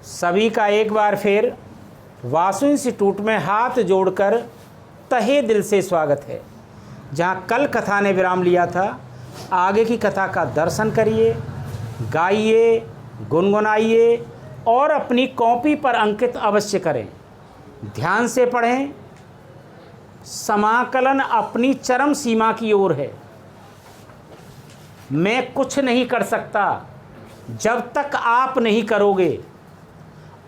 सभी का एक बार फिर वासु इंस्टीट्यूट में हाथ जोड़कर तहे दिल से स्वागत है। जहाँ कल कथा ने विराम लिया था, आगे की कथा का दर्शन करिए, गाइए, गुनगुनाइए और अपनी कॉपी पर अंकित अवश्य करें। ध्यान से पढ़ें। समाकलन अपनी चरम सीमा की ओर है। मैं कुछ नहीं कर सकता जब तक आप नहीं करोगे।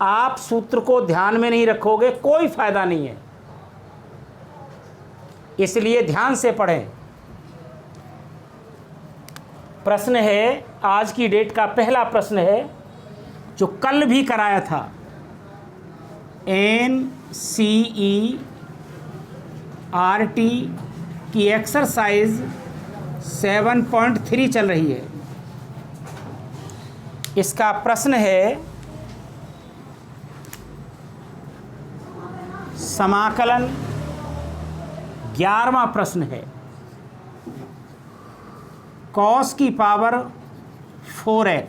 आप सूत्र को ध्यान में नहीं रखोगे, कोई फायदा नहीं है। इसलिए ध्यान से पढ़ें। प्रश्न है, आज की डेट का पहला प्रश्न है जो कल भी कराया था। NCERT की एक्सरसाइज 7.3 चल रही है। इसका प्रश्न है समाकलन, 11वां प्रश्न है। cos की पावर 4x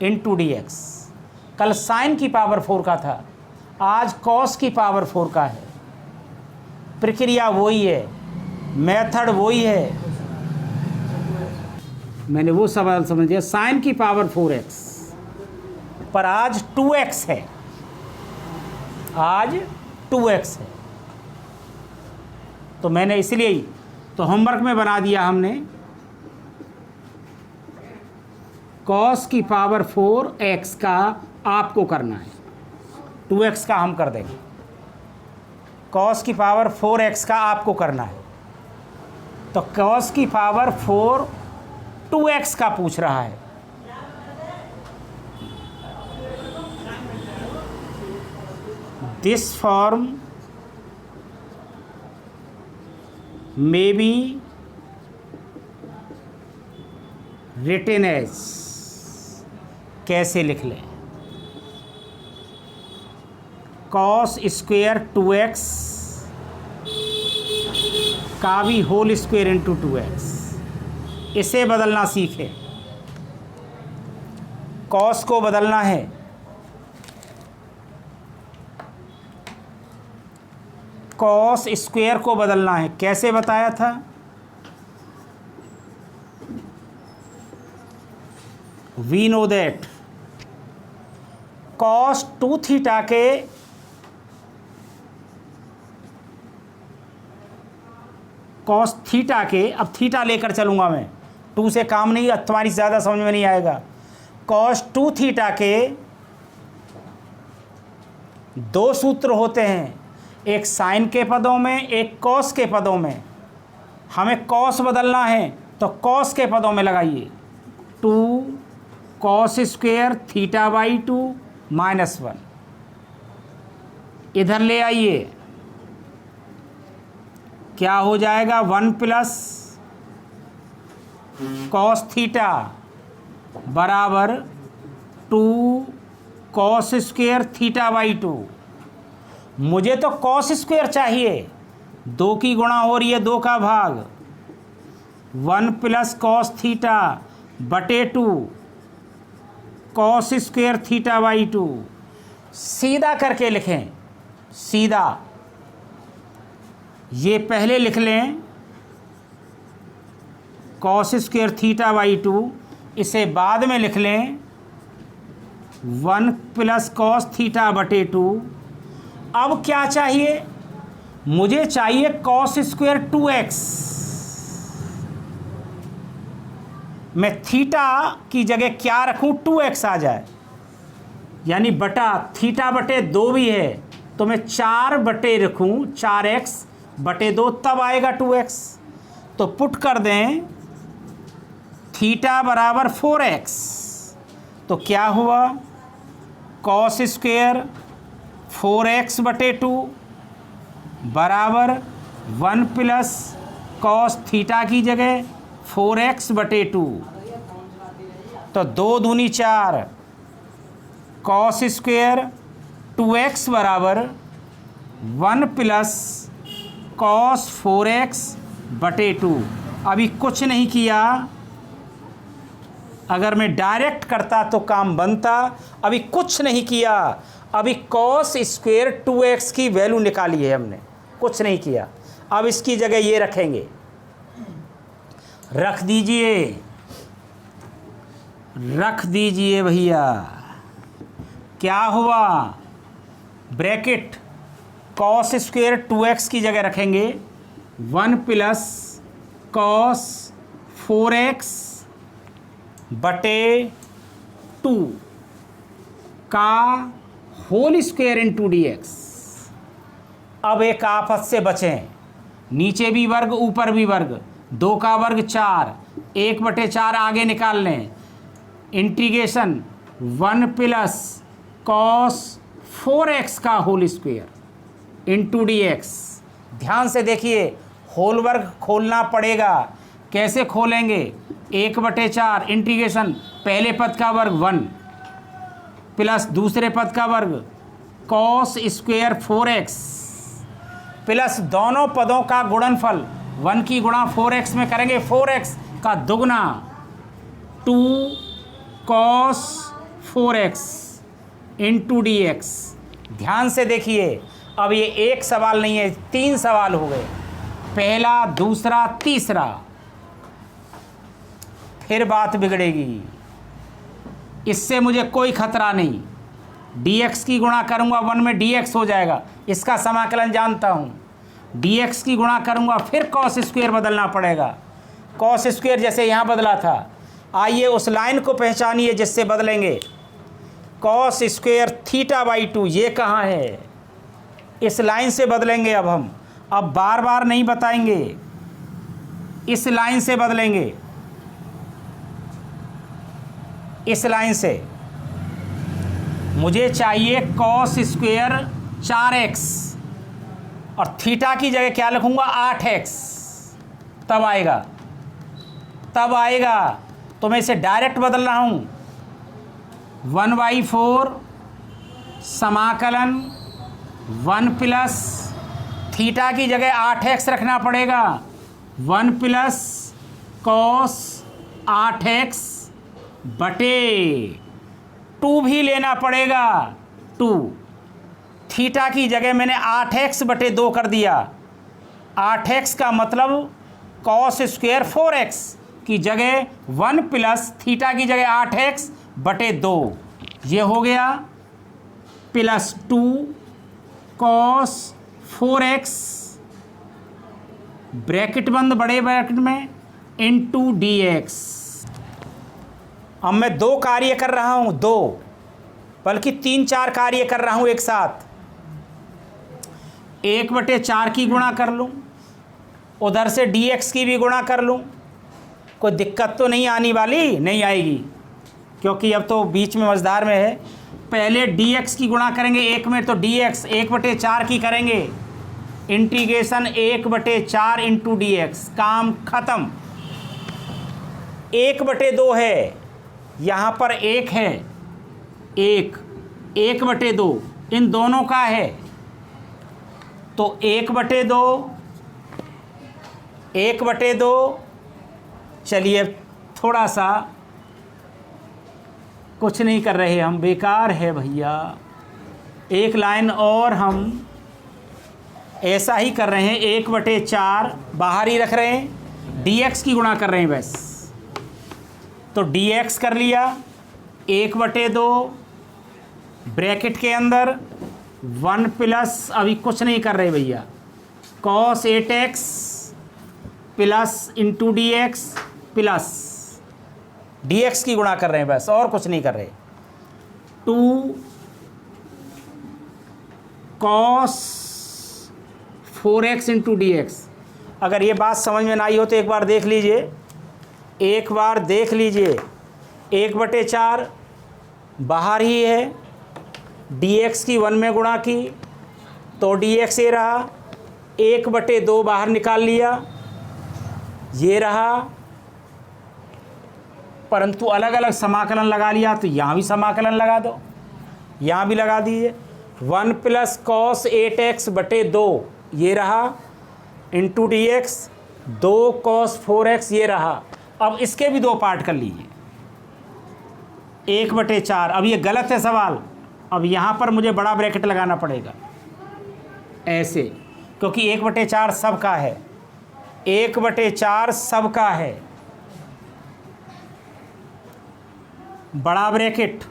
इंटू dx। कल साइन की पावर 4 का था, आज cos की पावर 4 का है। प्रक्रिया वही है, मेथड वही है। मैंने वो सवाल समझ लिया, साइन की पावर 4x पर आज 2x है। आज 2x है तो मैंने इसलिए ही तो होमवर्क में बना दिया हमने cos की पावर 4x का आपको करना है। 2x का हम कर देंगे, cos की पावर 4x का आपको करना है। तो cos की पावर 4 2x का पूछ रहा है। This form may be written as, कैसे लिख लें? cos स्क्वेयर 2x का भी होल स्क्वेयर इंटू 2x। इसे बदलना सीखें। cos को बदलना है, cos स्क्वेयर को बदलना है। कैसे बताया था? We know that cos 2 theta के cos थीटा के, अब थीटा लेकर चलूंगा मैं, 2 से काम नहीं, तुम्हारी ज़्यादा समझ में नहीं आएगा। cos 2 थीटा के दो सूत्र होते हैं, एक साइन के पदों में, एक कॉस के पदों में। हमें कॉस बदलना है तो कॉस के पदों में लगाइए। 2 cos स्क्वेयर थीटा बाई 2 -1 इधर ले आइए। क्या हो जाएगा? 1 प्लस cos थीटा बराबर 2 cos स्क्वेयर थीटा बाई 2। मुझे तो cos स्क्वेयर चाहिए, 2 की गुणा हो रही है 2 का भाग। 1 प्लस cos थीटा बटे 2 cos स्क्वेयर थीटा बाई 2। सीधा करके लिखें, सीधा। ये पहले लिख लें cos स्क्वेयर थीटा बाई 2, इसे बाद में लिख लें 1 प्लस cos थीटा बटे 2। अब क्या चाहिए? मुझे चाहिए cos स्क्वेयर 2x। मैं थीटा की जगह क्या रखूं? 2x आ जाए, यानी बटा थीटा बटे 2 भी है तो मैं 4 बटे रखूं, 4x बटे 2, तब आएगा 2x। तो पुट कर दें थीटा बराबर 4x। तो क्या हुआ? cos स्क्वेयर 4x बटे 2 बराबर 1 प्लस cos थीटा की जगह 4x बटे 2। तो 2 दूनी 4, cos स्क्वेयर 2x बराबर 1 प्लस cos 4x बटे 2। अभी कुछ नहीं किया, अगर मैं डायरेक्ट करता तो काम बनता। अभी कुछ नहीं किया, अभी कॉस स्क्वेयर 2x की वैल्यू निकाली है हमने, कुछ नहीं किया। अब इसकी जगह ये रखेंगे, रख दीजिए भैया। क्या हुआ, ब्रैकेट कॉस स्क्वेयर 2x की जगह रखेंगे 1 प्लस कॉस 4x बटे 2 का होल स्क्वेयर इंटू dx। अब एक आफत से बचें, नीचे भी वर्ग ऊपर भी वर्ग, 2 का वर्ग 4, 1/4 आगे निकाल लें। इंटीग्रेशन 1 प्लस कॉस 4x का होल स्क्वेयर इंटू dx। ध्यान से देखिए, होल वर्ग खोलना पड़ेगा। कैसे खोलेंगे, 1/4 इंटीग्रेशन पहले पद का वर्ग 1 प्लस दूसरे पद का वर्ग कॉस स्क्वेयर 4x प्लस दोनों पदों का गुणनफल 1 की गुणा 4x में करेंगे, 4x का दुगना 2 कॉस 4x इंटू dx। ध्यान से देखिए, अब ये एक सवाल नहीं है, 3 सवाल हो गए, पहला दूसरा तीसरा। फिर बात बिगड़ेगी, इससे मुझे कोई खतरा नहीं। dx की गुणा करूंगा 1 में dx हो जाएगा, इसका समाकलन जानता हूं। dx की गुणा करूंगा फिर कॉस स्क्वायर बदलना पड़ेगा, कॉस स्क्वायर जैसे यहाँ बदला था। आइए उस लाइन को पहचानिए जिससे बदलेंगे। कॉस स्क्वायर θ/2 ये कहाँ है, इस लाइन से बदलेंगे। अब हम बार बार नहीं बताएंगे, इस लाइन से बदलेंगे, इस लाइन से। मुझे चाहिए कॉस स्क्वायर 4x और थीटा की जगह क्या लिखूंगा 8x, तब आएगा। तो मैं इसे डायरेक्ट बदल रहा हूं, 1/4 समाकलन 1 प्लस थीटा की जगह 8x रखना पड़ेगा, 1 प्लस कॉस 8x बटे 2 भी लेना पड़ेगा, 2 थीटा की जगह मैंने 8x बटे 2 कर दिया। 8x का मतलब कॉस स्क्वायर 4x की जगह 1 प्लस थीटा की जगह 8x बटे 2, ये हो गया, प्लस 2 कॉस 4x ब्रैकेट बंद बड़े ब्रैकेट में इंटू dx। अब मैं 2 कार्य कर रहा हूं, 2 बल्कि 3-4 कार्य कर रहा हूं एक साथ। 1/4 की गुणा कर लूं, उधर से dx की भी गुणा कर लूं, कोई दिक्कत तो नहीं आने वाली, नहीं आएगी, क्योंकि अब तो बीच में मझधार में है। पहले dx की गुणा करेंगे 1 में, तो dx 1/4 की करेंगे, इंटीग्रेशन 1/4 इंटू dx, काम खत्म। 1/2 है, यहाँ पर 1 है, 1/2 इन दोनों का है, तो 1/2 चलिए थोड़ा सा कुछ नहीं कर रहे हम, बेकार है भैया। एक लाइन और हम ऐसा ही कर रहे हैं, 1/4 बाहर ही रख रहे हैं, dx की गुणा कर रहे हैं बस। तो dx कर लिया, 1/2 ब्रैकेट के अंदर 1 प्लस, अभी कुछ नहीं कर रहे भैया, cos 8x plus into dx plus dx की गुणा कर रहे हैं बस, और कुछ नहीं कर रहे। 2 cos 4x इंटू dx। अगर ये बात समझ में ना आई हो तो एक बार देख लीजिए, 1/4 बाहर ही है, dx की 1 में गुणा की तो dx ये रहा, 1/2 बाहर निकाल लिया, ये रहा, परंतु अलग अलग समाकलन लगा लिया, तो यहाँ भी समाकलन लगा दो, यहाँ भी लगा दीजिए। 1 प्लस कॉस 8x बटे 2 ये रहा, इंटू dx 2 cos 4x ये रहा। अब इसके भी 2 पार्ट कर लीजिए, 1/4। अब ये गलत है सवाल, अब यहाँ पर मुझे बड़ा ब्रैकेट लगाना पड़ेगा ऐसे, क्योंकि 1/4 सबका है, 1/4 सबका है। बड़ा ब्रैकेट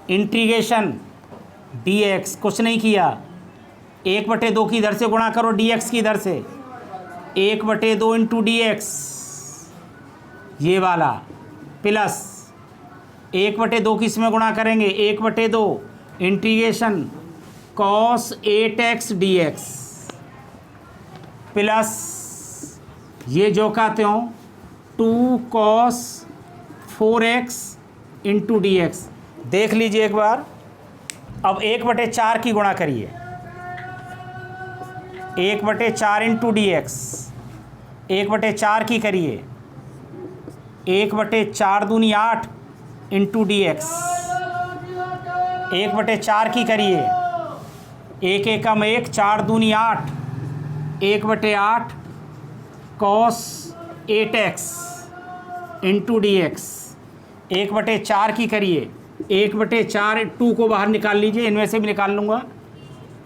इंटीग्रेशन dx, कुछ नहीं किया, 1/2 की इधर से गुणा करो dx की इधर से, 1/2 इंटू dx ये वाला, प्लस 1/2 की इसमें गुणा करेंगे, 1/2 integration cos 8x dx, plus ये जो का त्यों 2 cos 4x इंटू dx। देख लीजिए एक बार, अब 1/4 की गुणा करिए, 1/4 इंटू dx, 1/4 की करिए, 1/4 दूनी 8 इंटू dx, 1/4 की करिए, 1 एकम 1, 4 दूनी 8, 1/8 cos 8x इंटू dx, 1/4 की करिए, 1/4 2 को बाहर निकाल लीजिए, इनमें से भी निकाल लूँगा,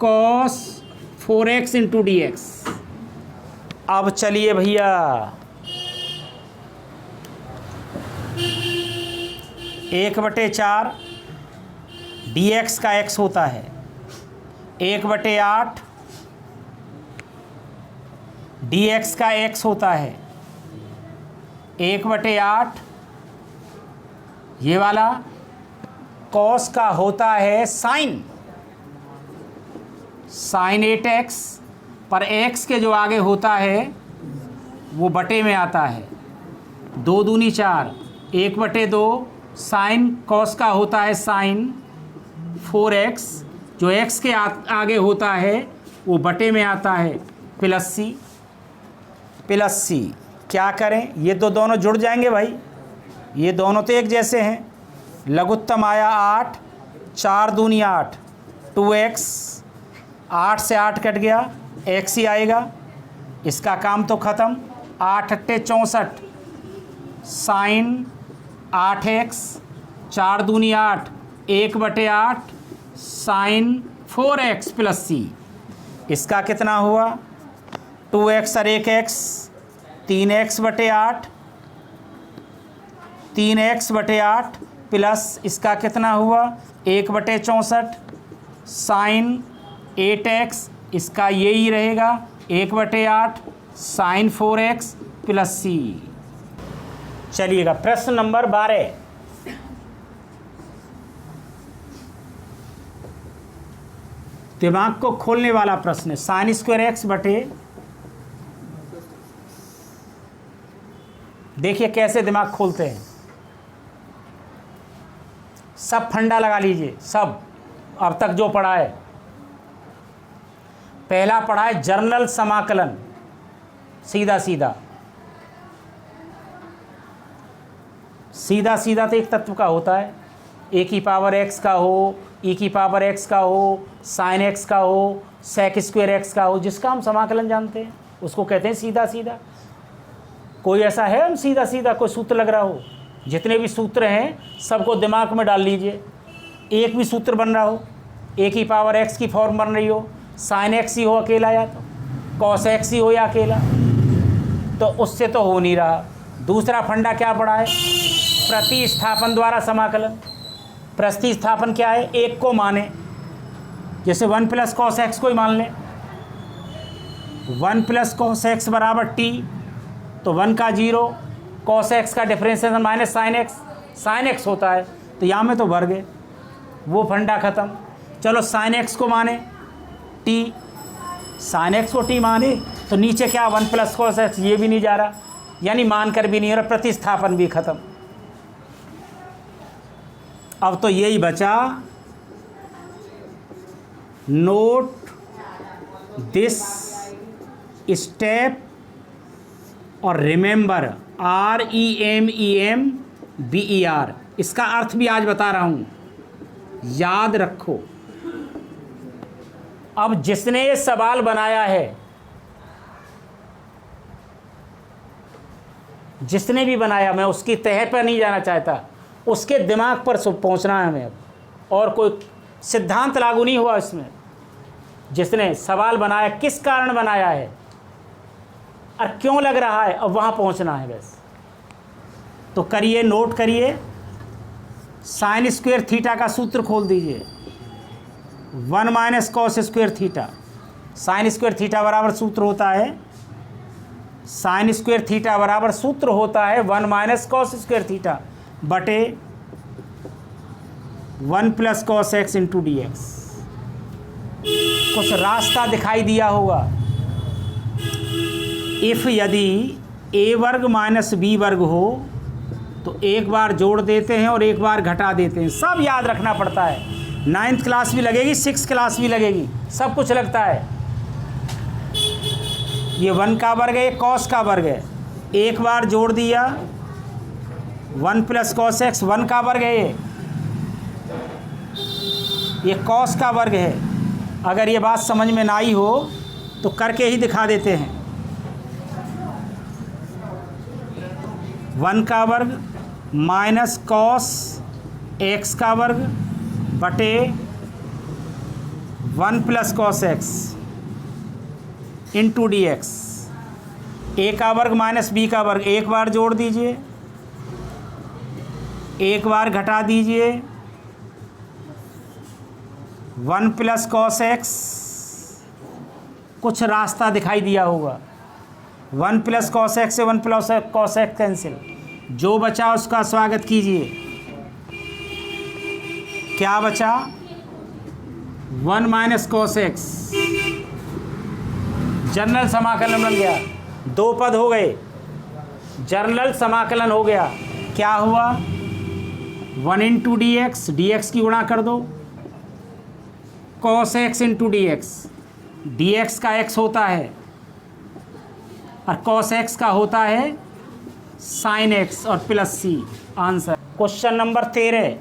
cos 4x इंटू dx। अब चलिए भैया, 1/4 dx का x होता है, 1/8 dx का x होता है, 1/8 ये वाला cos का होता है sin 8x, पर x के जो आगे होता है वो बटे में आता है, 2 दूनी 4, 1/2 sin cos का होता है sin 4x, जो x के आगे होता है वो बटे में आता है, प्लस c। क्या करें, ये तो दोनों जुड़ जाएंगे भाई, ये दोनों तो एक जैसे हैं। लघुत्तम आया 8, 4 दूनी 8, 2x, 8 से 8 कट गया, x ही आएगा, इसका काम तो ख़त्म। 8 अट्टे 64 साइन 8x, 4 दूनी 8, 1/8 साइन 4x प्लस c, इसका कितना हुआ 2x और 1x, 3x/8, 3x/8 प्लस इसका कितना हुआ 1/64 साइन 8x, इसका यही रहेगा 1/8 साइन 4x प्लस c। चलिएगा प्रश्न नंबर 12, दिमाग को खोलने वाला प्रश्न है। साइन स्क्वायर x बटे, देखिए कैसे दिमाग खोलते हैं, सब फंडा लगा लीजिए, सब अब तक जो पढ़ा है। पहला पढ़ा है जर्नल समाकलन, सीधा सीधा तो एक तत्व का होता है, ए की पावर x का हो, ई की पावर x का हो, साइन x का हो, सेक स्क्वायर x का हो, जिसका हम समाकलन जानते हैं उसको कहते हैं सीधा। कोई ऐसा है हम सीधा कोई सूत्र लग रहा हो, जितने भी सूत्र हैं सबको दिमाग में डाल लीजिए, एक भी सूत्र बन रहा हो, ए की पावर x की फॉर्म बन रही हो, साइन x ही हो अकेला या तो कॉस x ही हो या अकेला, तो उससे तो हो नहीं रहा। दूसरा फंडा क्या पड़ा है, प्रतिस्थापन द्वारा समाकलन। प्रतिस्थापन क्या है, एक को माने, जैसे 1 + cos x को ही मान लें, 1 + cos x बराबर t, तो 1 का 0, cos x का डिफरेंशिएशन माइनस साइन x होता है, तो यहाँ में तो भर गए, वो फंडा ख़त्म। चलो साइन x को माने t, साइन x को t माने तो नीचे क्या 1 + cos x, ये भी नहीं जा रहा, यानी मान कर भी नहीं हो रहा, प्रतिस्थापन भी ख़त्म। अब तो यही बचा, नोट दिस स्टेप और रिमेंबर, REMEMBER, इसका अर्थ भी आज बता रहा हूँ, याद रखो। अब जिसने ये सवाल बनाया है, जिसने भी बनाया, मैं उसकी तह पर नहीं जाना चाहता, उसके दिमाग पर पहुंचना है हमें अब, और कोई सिद्धांत लागू नहीं हुआ इसमें। जिसने सवाल बनाया किस कारण बनाया है और क्यों लग रहा है, अब वहाँ पहुँचना है बस। तो करिए, नोट करिए, साइन स्क्वायर थीटा का सूत्र खोल दीजिए, 1 minus cos square theta. Sine square theta बराबर सूत्र होता है, साइन स्क्वायर थीटा बराबर सूत्र होता है 1 माइनस कॉस स्क्वायर थीटा बटे 1 plus cos x into d x. कुछ रास्ता दिखाई दिया होगा। इफ यदि ए वर्ग माइनस बी वर्ग हो तो एक बार जोड़ देते हैं और एक बार घटा देते हैं। सब याद रखना पड़ता है, 9th क्लास भी लगेगी, 6th क्लास भी लगेगी, सब कुछ लगता है। ये 1 का वर्ग है, ये कॉस का वर्ग है, एक बार जोड़ दिया 1 प्लस कॉस एक्स, 1 का वर्ग है, ये कॉस का वर्ग है। अगर ये बात समझ में ना आई हो तो करके ही दिखा देते हैं। 1 का वर्ग माइनस कॉस एक्स का वर्ग बटे 1 plus cos x into d x. A का वर्ग माइनस बी का वर्ग, एक बार जोड़ दीजिए, एक बार घटा दीजिए, 1 प्लस कॉस एक्स। कुछ रास्ता दिखाई दिया होगा, 1 प्लस कॉस एक्स से 1 प्लस कॉस एक्स कैंसिल, जो बचा उसका स्वागत कीजिए। क्या बचा? 1 माइनस कॉस एक्स, जनरल समाकलन बन गया, 2 पद हो गए, जनरल समाकलन हो गया। क्या हुआ? 1 into d x, d x की गुणा कर दो, cos x into d x. D x का एक्स होता है और कॉस एक्स का होता है साइन एक्स और plus C. Answer question number 13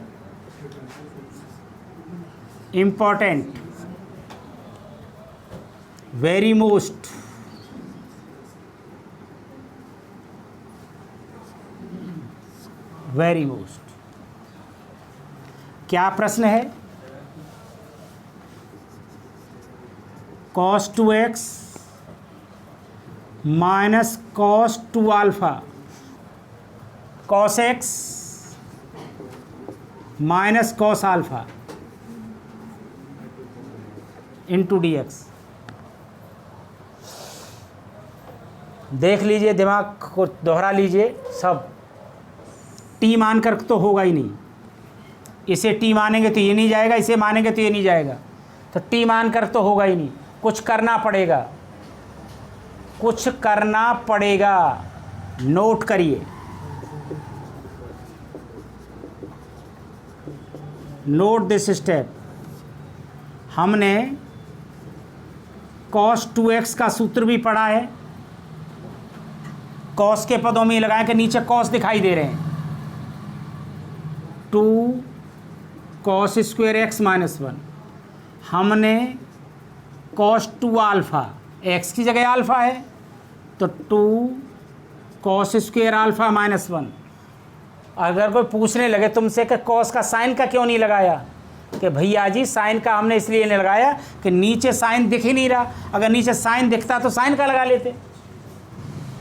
important, very most, very most. क्या प्रश्न है? cos 2x minus cos 2 alpha, cos x minus cos alpha into d x. देख लीजिए, दिमाग को दोहरा लीजिए। सब टी मान कर तो होगा ही नहीं, इसे टी मानेंगे तो ये नहीं जाएगा, इसे मानेंगे तो ये नहीं जाएगा, तो टी मान कर तो होगा ही नहीं। कुछ करना पड़ेगा, कुछ करना पड़ेगा। नोट करिए, नोट दिस स्टेप। हमने cos 2x का सूत्र भी पढ़ा है, cos के पदों में लगाएं कि नीचे cos दिखाई दे रहे हैं, 2 cos स्क्वायर एक्स माइनस 1। हमने cos 2 अल्फ़ा, x की जगह अल्फ़ा है तो 2 cos स्क्वायर अल्फ़ा माइनस 1। अगर कोई पूछने लगे तुमसे कि cos का साइन का क्यों नहीं लगाया, कि भैया जी साइन का हमने इसलिए नहीं लगाया कि नीचे साइन दिख ही नहीं रहा, अगर नीचे साइन दिखता तो साइन का लगा लेते।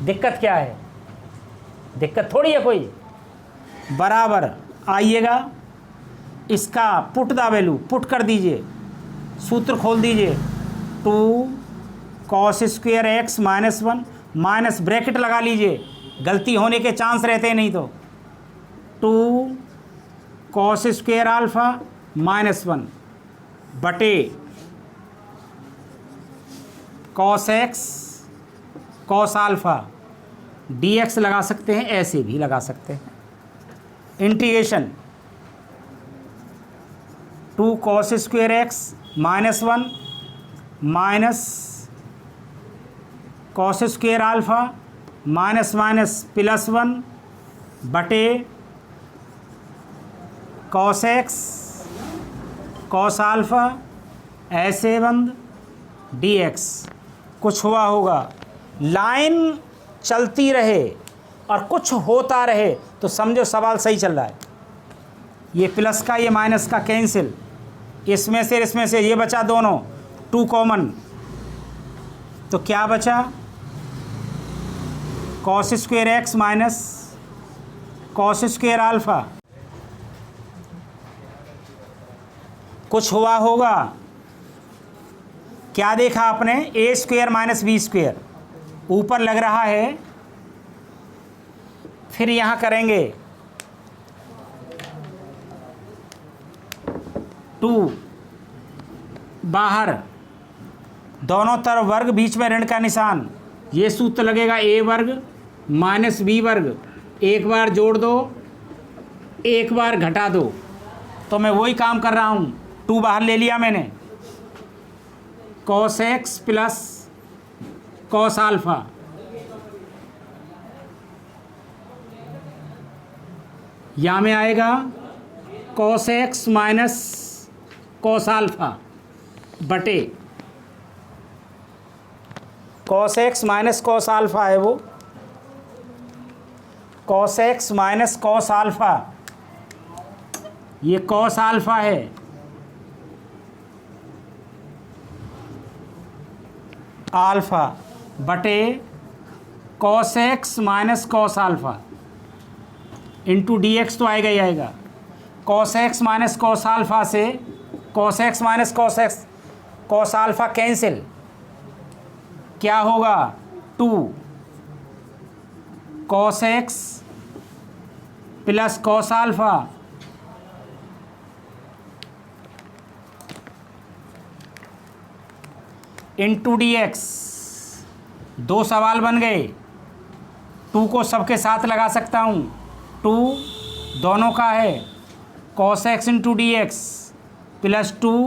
दिक्कत क्या है? दिक्कत थोड़ी है कोई। बराबर आइएगा, इसका पुट द वैल्यू पुट कर दीजिए, सूत्र खोल दीजिए, 2 cos square x minus 1, minus bracket लगा लीजिए, गलती होने के चांस रहते हैं नहीं तो, 2 cos स्क्वायर अल्फ़ा माइनस 1 बटे cos x cos alpha, D x लगा सकते हैं, ऐसे भी लगा सकते हैं। Integration 2 cos square x minus 1 minus cos square alpha minus minus plus 1 बटे cos एक्स cos अल्फ़ा, ऐसे बंद डी एक्स। कुछ हुआ होगा, लाइन चलती रहे और कुछ होता रहे तो समझो सवाल सही चल रहा है। ये प्लस का ये माइनस का कैंसिल, इसमें से ये बचा दोनों, 2 कॉमन, तो क्या बचा, cos square x minus cos square alpha. कुछ हुआ होगा, क्या देखा आपने, ए स्क्वायर माइनस बी स्क्वायर ऊपर लग रहा है, फिर यहाँ करेंगे 2 बाहर, दोनों तरफ वर्ग, बीच में ऋण का निशान, ये सूत्र लगेगा ए वर्ग माइनस बी वर्ग, एक बार जोड़ दो एक बार घटा दो, तो मैं वही काम कर रहा हूँ, 2 बाहर ले लिया मैंने, cos x plus cos alpha, यहाँ में आएगा cos x minus cos alpha बटे cos x minus cos alpha है वो, cos x minus cos alpha, ये कॉस अल्फ़ा है, अल्फ़ा बटे cos x minus cos alpha into d x, तो आएगा ही आएगा, cos x minus cos alpha से cos x minus cos alpha cancel, क्या होगा 2 cos x plus cos alpha into d x, 2 सवाल बन गए, 2 को सबके साथ लगा सकता हूँ, 2 दोनों का है, cos x into d x plus 2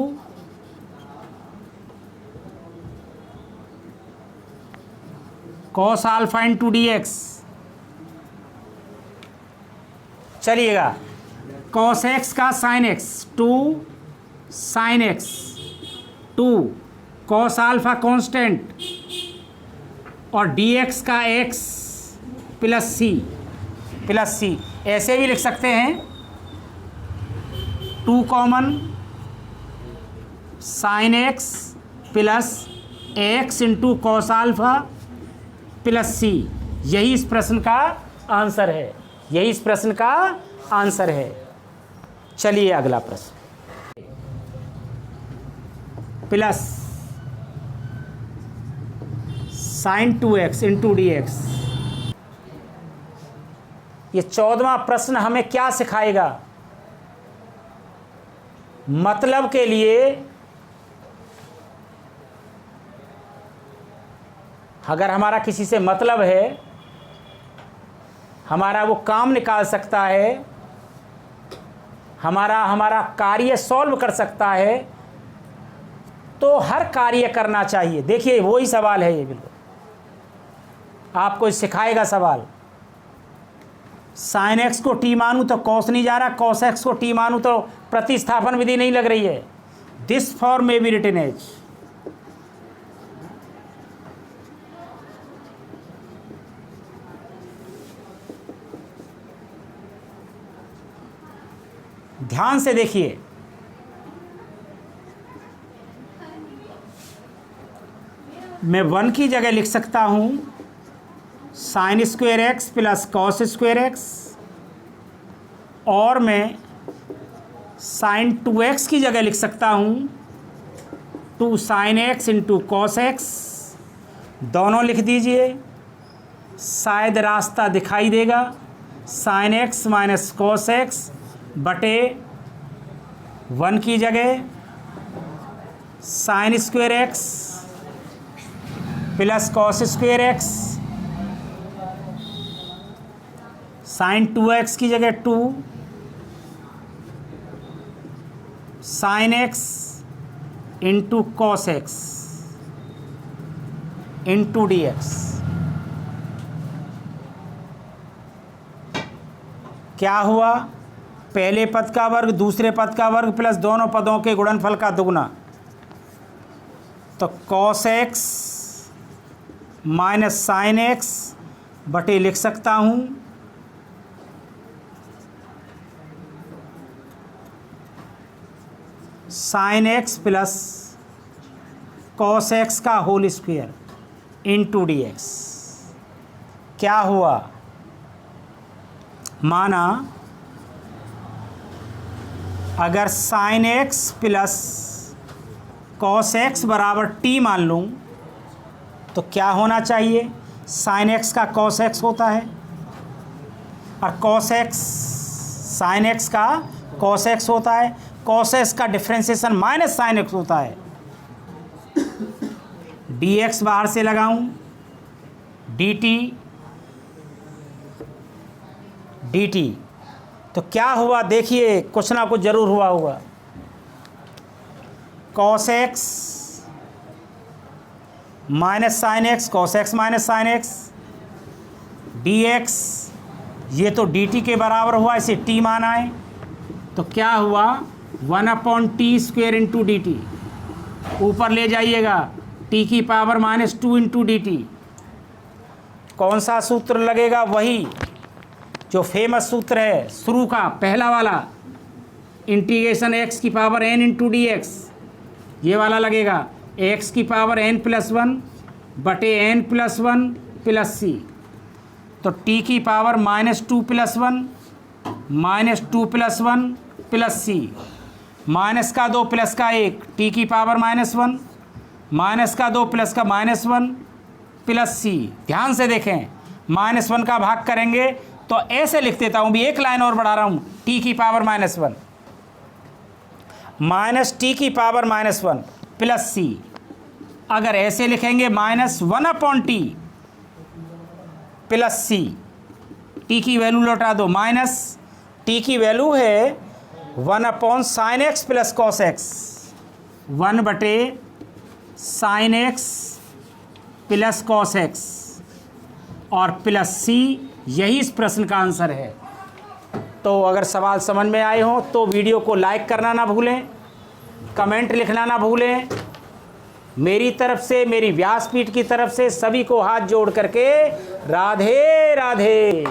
cos alpha into d x, चलिएगा कॉस एक्स का sine x 2 sine x 2 cos alpha constant और डी एक्स का एक्स प्लस सी, ऐसे भी लिख सकते हैं, 2 common sine x plus x into cos alpha plus C, यही इस प्रश्न का आंसर है, यही इस प्रश्न का आंसर है। चलिए अगला प्रश्न, plus sign 2x into d x, ये 14वां प्रश्न हमें क्या सिखाएगा, मतलब के लिए अगर हमारा किसी से मतलब है, हमारा वो काम निकाल सकता है, हमारा कार्य सॉल्व कर सकता है, तो हर कार्य करना चाहिए। देखिए वही सवाल है ये, बिल्कुल आपको सिखाएगा सवाल, साइन एक्स को टी मानूँ तो कॉस नहीं जा रहा, कॉस एक्स को टी मानूँ तो प्रतिस्थापन विधि नहीं लग रही है। दिस फॉर्म में बी रिटन एज, ध्यान से देखिए, मैं 1 की जगह लिख सकता हूँ sign square x plus cos square x, और मैं साइन 2x की जगह लिख सकता हूँ 2 sine x into cos x, दोनों लिख दीजिए, शायद रास्ता दिखाई देगा, sine x minus cos x बटे 1 की जगह sine square x plus cos square x, sine 2x की जगह 2 sine x into cos x into d x, क्या हुआ, पहले पद का वर्ग दूसरे पद का वर्ग प्लस दोनों पदों के गुणनफल का दुगना, तो cos x minus sine x बटे लिख सकता हूँ sine x plus cos x का whole square into d x. क्या हुआ, माना अगर sine x plus cos x बराबर टी मान लूँ तो क्या होना चाहिए, साइन एक्स का कॉस एक्स होता है और कॉस एक्स साइन एक्स का कॉस एक्स होता है, कॉस एक्स का डिफ्रेंसिएशन माइनस साइन एक्स होता है। डी एक्स बाहर से लगाऊं, डी टी, तो क्या हुआ देखिए, कुछ ना कुछ जरूर हुआ होगा। Cos x minus sine x, cos x minus sine x, d x, ये तो डी टी के बराबर हुआ, इसे टी माना है, तो क्या हुआ 1/t² इंटू डी टी। ऊपर ले जाइएगा, टी की पावर -2 इंटू डी टी। कौन सा सूत्र लगेगा, वही जो फेमस सूत्र है शुरू का पहला वाला, इंटीग्रेशन एक्स की power n into d x, ये वाला लगेगा, एक्स की पावर n+1 बटे n+1 प्लस सी। तो t की पावर -2 + 1 -2 + 1 प्लस सी, माइनस का 2 प्लस का 1, टी की पावर -1 माइनस का 2 प्लस का -1 प्लस सी। ध्यान से देखें, -1 का भाग करेंगे तो ऐसे लिख देता हूँ, भी एक लाइन और बढ़ा रहा हूँ, टी की पावर -1 माइनस टी की पावर -1 प्लस सी। अगर ऐसे लिखेंगे -1/t प्लस सी, टी की वैल्यू लौटा दो, माइनस टी की वैल्यू है 1/sin x plus cos x, 1/sin x plus cos x और प्लस सी, यही इस प्रश्न का आंसर है। तो अगर सवाल समझ में आए हो तो वीडियो को लाइक करना ना भूलें, कमेंट लिखना ना भूलें। मेरी तरफ से, मेरी व्यासपीठ की तरफ से सभी को हाथ जोड़ करके राधे राधे।